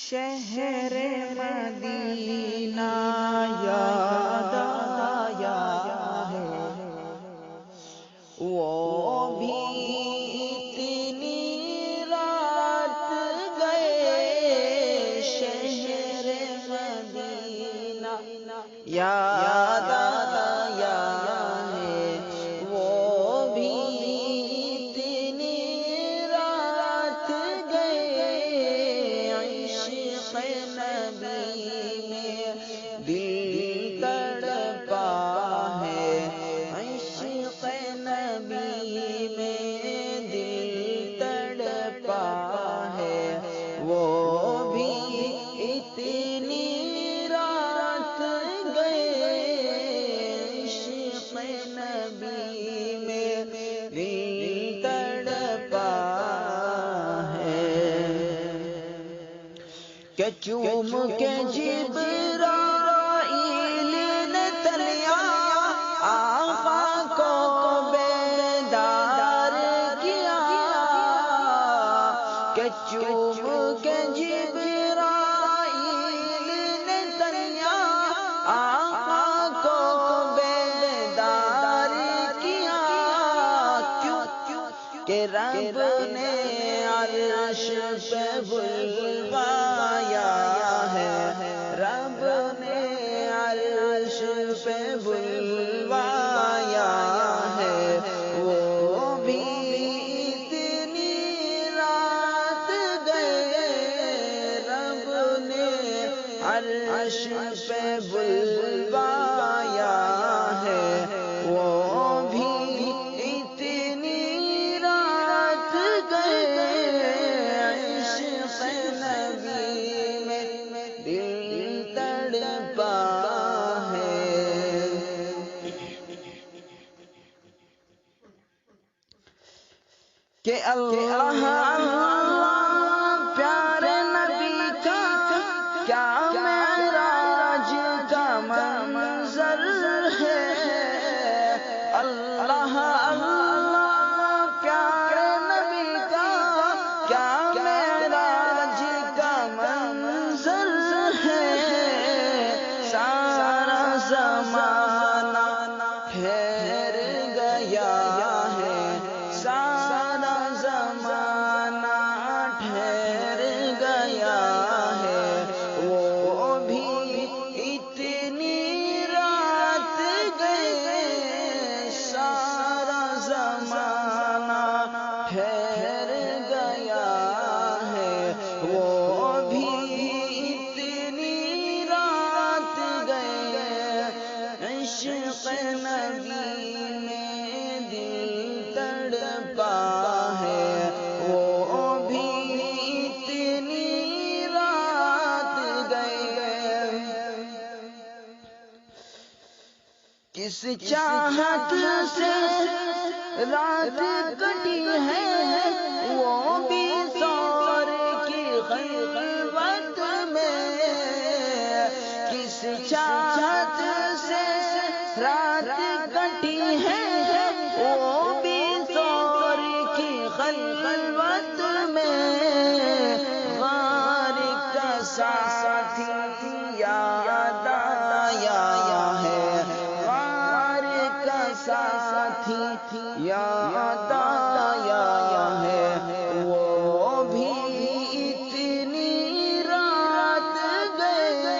شہر مدینہ یاد آیا ہے، وہ بھی اتنی رات گئے شہر مدینہ یاد آیا ہے، وہ بھی اتنی رات گئے عشق نبی میں دل تڑپا ہے، عشق نبی میں دل تڑپا ہے، وہ بھی اتنی رات گئے عشق نبی میں دل تڑپا ہے، کہ چوم کے جبرائیل نے تلیا آقا کو بیدار کیا، کہ چوم کے جبرائیل نے تلیا آقا کو بیدار کیا، کیوں کہ رب نے عرش پہ بلوایا ہے، رب نے عرش پہ بلوایا ہے، وہ بھی اتنی رات گئے رب نے عرش پہ بلوایا ہے، وہ بھی اتنی رات گئے عشق نبی میں دل تڑپا ہے، کہ اللہ اللہ پیارے نبی کا کیا معراج کا منظر ہے، اللہ اللہ پیارے نبی کا کیا معراج کا منظر ہے، سارا زمانہ ٹھہر گیا ہے، سارا زمانہ ٹھہر گیا ہے، وہ بھی اتنی رات گئے سارا زمانہ ٹھہر گیا ہے، وہ بھی اتنی رات گئے عشق نبی میں دل تڑپا ہے، وہ بھی اتنی رات گئے، کس چاہت سے رات کٹی ہے وہ بھی سور کی خلوت میں، کس چاہت سے رات کٹی ہے وہ بھی سور کی خلوت میں، غار کا ساتھی یاد آیا ہے، غار کا ساتھی یاد آیا ہے، وہ بھی اتنی رات گئے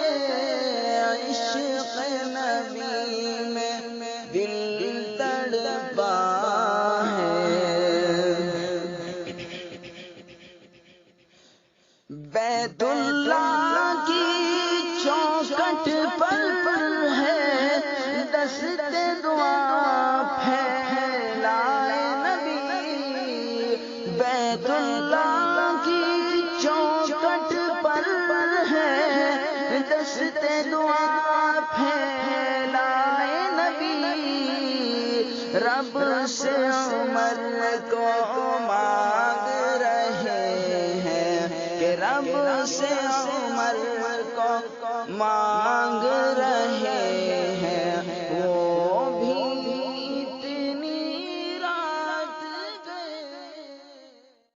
عشق نبی میں دل تڑپا ہے، بیت اللہ کی چوکھٹ پر ہے دست دعا پھیلائے نبی، بیت اللہ کی چوکھٹ پر ہے دست دعا پھیلائے نبی، رب سے عمر کو مانگ رہے ہیں، کہ رب سے عمر کو مانگ رہے